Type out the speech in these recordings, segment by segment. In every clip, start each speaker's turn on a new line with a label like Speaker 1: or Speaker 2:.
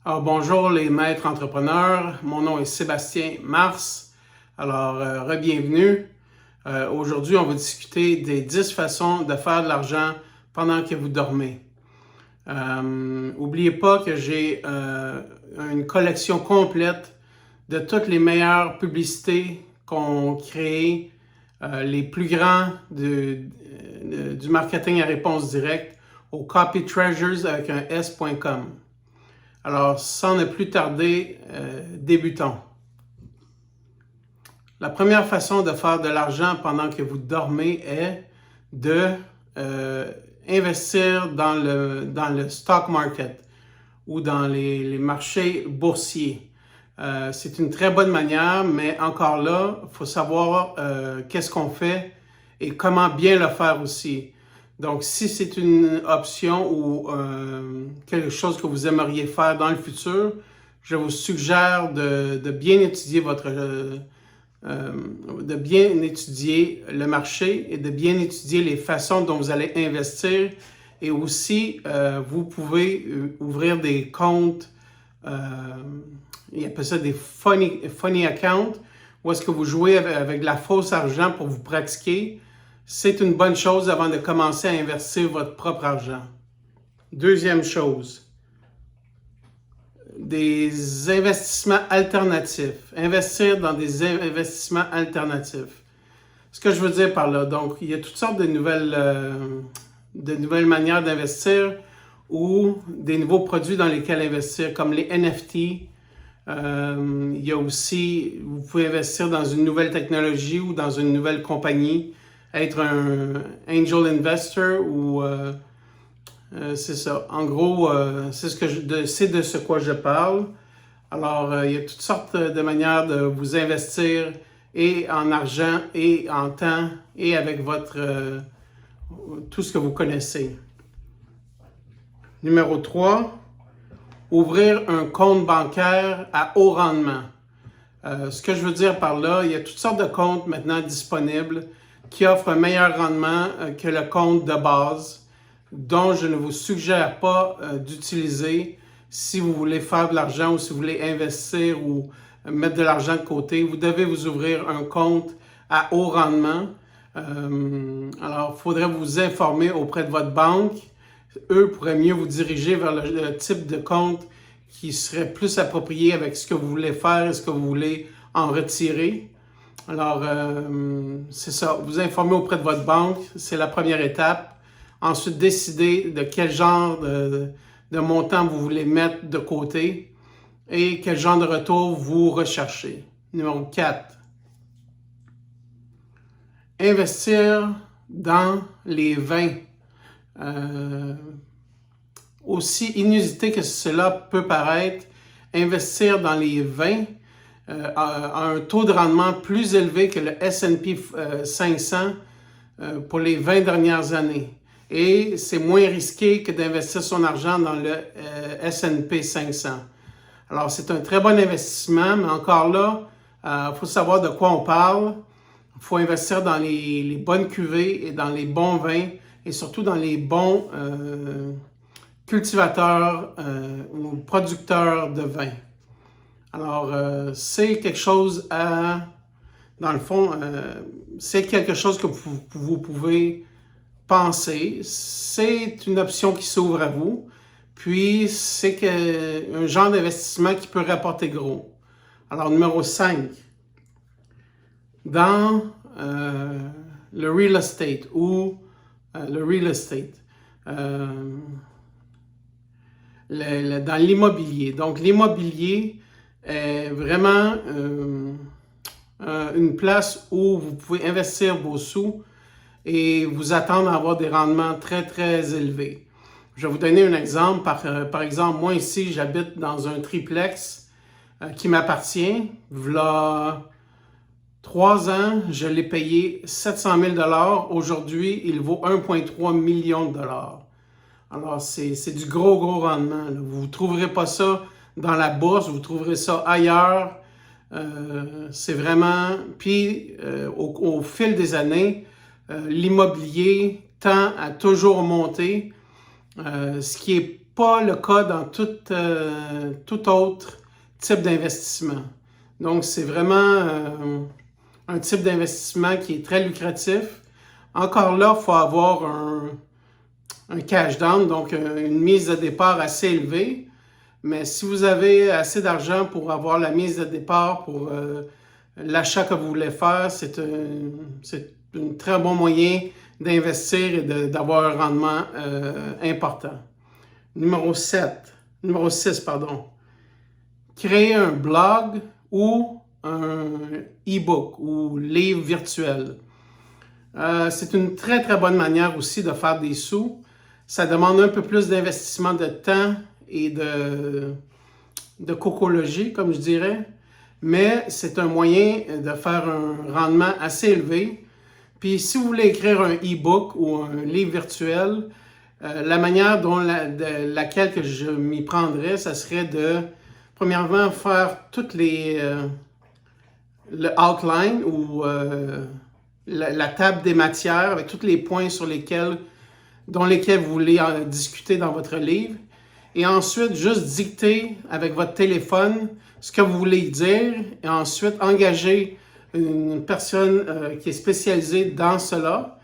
Speaker 1: Alors, bonjour les maîtres entrepreneurs, mon nom est Sébastien Mars. Alors, re-bienvenue. Aujourd'hui, on va discuter des 10 façons de faire de l'argent pendant que vous dormez. N'oubliez pas que j'ai une collection complète de toutes les meilleures publicités qu'on crée, les plus grands du marketing à réponse directe au copytreasures avec un s.com. Alors, sans ne plus tarder, débutons. La première façon de faire de l'argent pendant que vous dormez est de investir dans le stock market ou dans les marchés boursiers. C'est une très bonne manière, mais encore là, il faut savoir qu'est-ce qu'on fait et comment bien le faire aussi. Donc, si c'est une option ou quelque chose que vous aimeriez faire dans le futur, je vous suggère de bien étudier de bien étudier le marché et de bien étudier les façons dont vous allez investir. Et aussi, vous pouvez ouvrir des comptes, ils appellent ça des funny accounts, où est-ce que vous jouez avec de la fausse argent pour vous pratiquer. C'est une bonne chose avant de commencer à investir votre propre argent. Deuxième chose, des investissements alternatifs. Investir dans des investissements alternatifs. Ce que je veux dire par là, donc, il y a toutes sortes de nouvelles manières d'investir ou des nouveaux produits dans lesquels investir, comme les NFT. Il y a aussi, vous pouvez investir dans une nouvelle technologie ou dans une nouvelle compagnie, être un angel investor ou c'est ça. En gros, c'est de ce quoi je parle. Alors, il y a toutes sortes de manières de vous investir et en argent et en temps et avec tout ce que vous connaissez. Numéro 3, ouvrir un compte bancaire à haut rendement. Ce que je veux dire par là, il y a toutes sortes de comptes maintenant disponibles qui offrent un meilleur rendement que le compte de base, dont je ne vous suggère pas d'utiliser si vous voulez faire de l'argent ou si vous voulez investir ou mettre de l'argent de côté. Vous devez vous ouvrir un compte à haut rendement. Alors, il faudrait vous informer auprès de votre banque. Eux pourraient mieux vous diriger vers le type de compte qui serait plus approprié avec ce que vous voulez faire et ce que vous voulez en retirer. Alors, c'est ça, vous informer auprès de votre banque, c'est la première étape. Ensuite, décider de quel genre de montant vous voulez mettre de côté et quel genre de retour vous recherchez. Numéro 4. Investir dans les vins. Aussi inusité que cela peut paraître, investir dans les vins a un taux de rendement plus élevé que le S&P 500 pour les 20 dernières années. Et c'est moins risqué que d'investir son argent dans le S&P 500. Alors, c'est un très bon investissement, mais encore là, il faut savoir de quoi on parle. Il faut investir dans les bonnes cuvées et dans les bons vins et surtout dans les bons cultivateurs ou producteurs de vin. Alors, c'est quelque chose dans le fond, c'est quelque chose que vous pouvez penser. C'est une option qui s'ouvre à vous. Puis, c'est un genre d'investissement qui peut rapporter gros. Alors, numéro 5. Dans le real estate ou le real estate. Dans l'immobilier. Donc, l'immobilier est vraiment une place où vous pouvez investir vos sous et vous attendre à avoir des rendements très, très élevés. Je vais vous donner un exemple. Par exemple, moi ici, j'habite dans un triplex qui m'appartient. V'là 3 ans, je l'ai payé 700 000 $. Aujourd'hui, il vaut 1,3 million de $. Alors, c'est du gros rendement. Là. Vous ne trouverez pas ça dans la bourse, vous trouverez ça ailleurs. C'est vraiment... Puis, au fil des années, l'immobilier tend à toujours monter, ce qui est pas le cas dans tout autre type d'investissement. Donc, c'est vraiment un type d'investissement qui est très lucratif. Encore là, il faut avoir un cash down, donc une mise de départ assez élevée. Mais si vous avez assez d'argent pour avoir la mise de départ pour l'achat que vous voulez faire, c'est un très bon moyen d'investir et d'avoir un rendement important. Numéro 6, pardon. Créer un blog ou un e-book ou livre virtuel. C'est une très, très bonne manière aussi de faire des sous. Ça demande un peu plus d'investissement de temps et de cocologie, comme je dirais. Mais c'est un moyen de faire un rendement assez élevé. Puis si vous voulez écrire un e-book ou un livre virtuel, la manière dont laquelle que je m'y prendrais, ça serait de, premièrement, faire toutes le outline ou la table des matières avec tous les points dont lesquels vous voulez discuter dans votre livre. Et ensuite, juste dicter avec votre téléphone ce que vous voulez dire. Et ensuite, engager une personne qui est spécialisée dans cela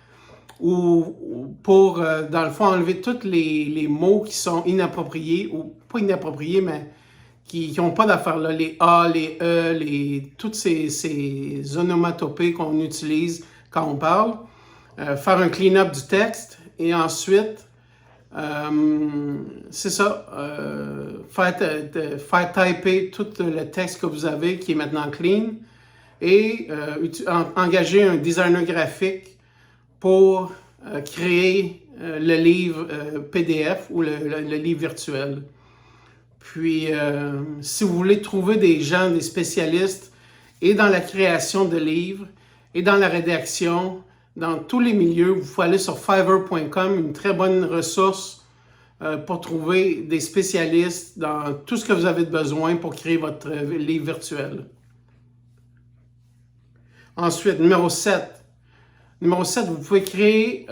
Speaker 1: ou pour, dans le fond, enlever tous les mots qui sont inappropriés ou pas inappropriés, mais qui n'ont pas d'affaire là. Les A, les E, toutes ces onomatopées qu'on utilise quand on parle. Faire un clean-up du texte et ensuite, c'est ça, faire typer tout le texte que vous avez qui est maintenant clean et engager un designer graphique pour créer le livre PDF ou le livre virtuel. Puis, si vous voulez trouver des gens, des spécialistes et dans la création de livres et dans la rédaction, dans tous les milieux, vous pouvez aller sur Fiverr.com, une très bonne ressource pour trouver des spécialistes dans tout ce que vous avez besoin pour créer votre livre virtuel. Ensuite, numéro 7. Numéro 7, vous pouvez créer,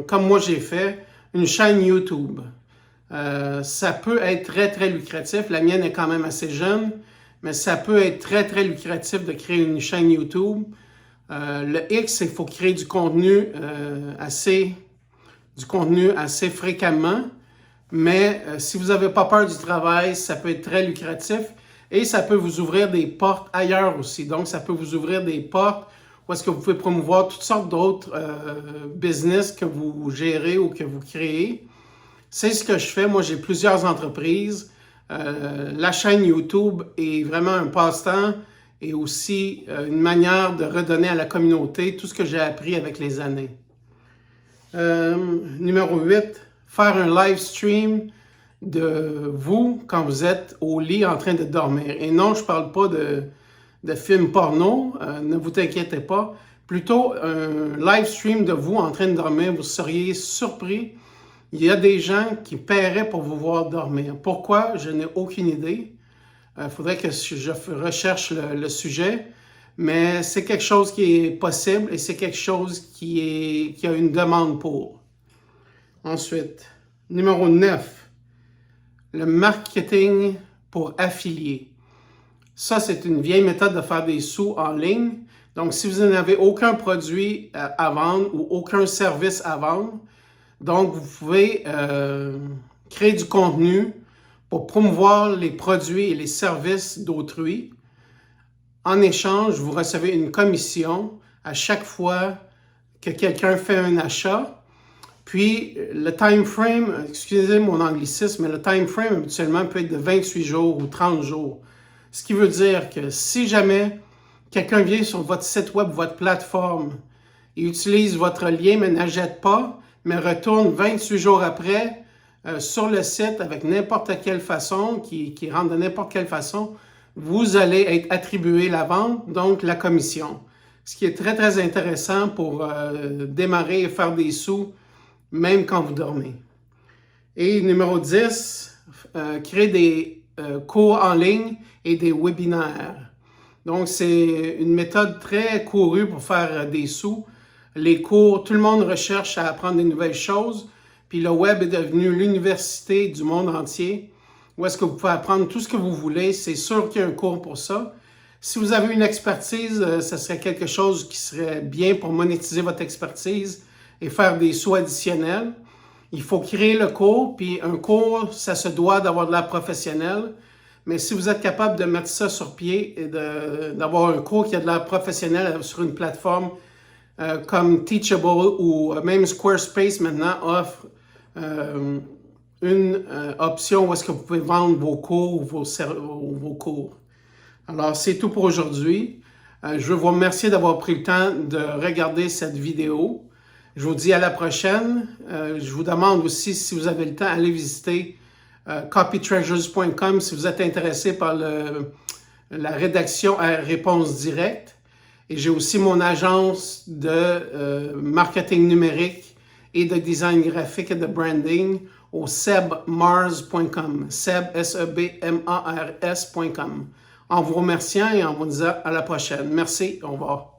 Speaker 1: comme moi j'ai fait, une chaîne YouTube. Ça peut être très, très lucratif. La mienne est quand même assez jeune, mais ça peut être très, très lucratif de créer une chaîne YouTube. Le X, c'est qu'il faut créer du contenu assez fréquemment, mais si vous n'avez pas peur du travail, ça peut être très lucratif et ça peut vous ouvrir des portes ailleurs aussi. Donc, ça peut vous ouvrir des portes où est-ce que vous pouvez promouvoir toutes sortes d'autres business que vous gérez ou que vous créez. C'est ce que je fais. Moi, j'ai plusieurs entreprises. La chaîne YouTube est vraiment un passe-temps et aussi une manière de redonner à la communauté tout ce que j'ai appris avec les années. Numéro 8, faire un live stream de vous quand vous êtes au lit en train de dormir. Et non, je ne parle pas de films porno, ne vous inquiétez pas. Plutôt un live stream de vous en train de dormir, vous seriez surpris. Il y a des gens qui paieraient pour vous voir dormir. Pourquoi? Je n'ai aucune idée. Il faudrait que je recherche le sujet, mais c'est quelque chose qui est possible et c'est quelque chose qui a une demande pour. Ensuite, numéro 9, le marketing pour affiliés. Ça, c'est une vieille méthode de faire des sous en ligne. Donc, si vous n'avez aucun produit à vendre ou aucun service à vendre, donc vous pouvez créer du contenu pour promouvoir les produits et les services d'autrui. En échange, vous recevez une commission à chaque fois que quelqu'un fait un achat. Puis, le time frame, excusez mon anglicisme, mais le time frame habituellement peut être de 28 jours ou 30 jours. Ce qui veut dire que si jamais quelqu'un vient sur votre site web, votre plateforme, et utilise votre lien mais n'achète pas, mais retourne 28 jours après sur le site avec n'importe quelle façon, qui rentre de n'importe quelle façon, vous allez être attribué la vente, donc la commission. Ce qui est très, très intéressant pour démarrer et faire des sous, même quand vous dormez. Et numéro 10, créer des cours en ligne et des webinaires. Donc, c'est une méthode très courue pour faire des sous. Les cours, tout le monde recherche à apprendre des nouvelles choses. Puis le web est devenu l'université du monde entier, où est-ce que vous pouvez apprendre tout ce que vous voulez. C'est sûr qu'il y a un cours pour ça. Si vous avez une expertise, ça serait quelque chose qui serait bien pour monétiser votre expertise et faire des sous additionnels. Il faut créer le cours, puis un cours, ça se doit d'avoir de l'air professionnel. Mais si vous êtes capable de mettre ça sur pied et d'avoir un cours qui a de l'air professionnel sur une plateforme comme Teachable ou même Squarespace maintenant offre une option où est-ce que vous pouvez vendre vos cours ou vos cours. Alors, c'est tout pour aujourd'hui. Je veux vous remercier d'avoir pris le temps de regarder cette vidéo. Je vous dis à la prochaine. Je vous demande aussi, si vous avez le temps, allez visiter copytreasures.com si vous êtes intéressé par la rédaction à réponse directe. Et j'ai aussi mon agence de marketing numérique et de design graphique et de branding au sebmars.com. Seb, S-E-B-M-A-R-S.com. En vous remerciant et en vous disant à la prochaine. Merci, au revoir.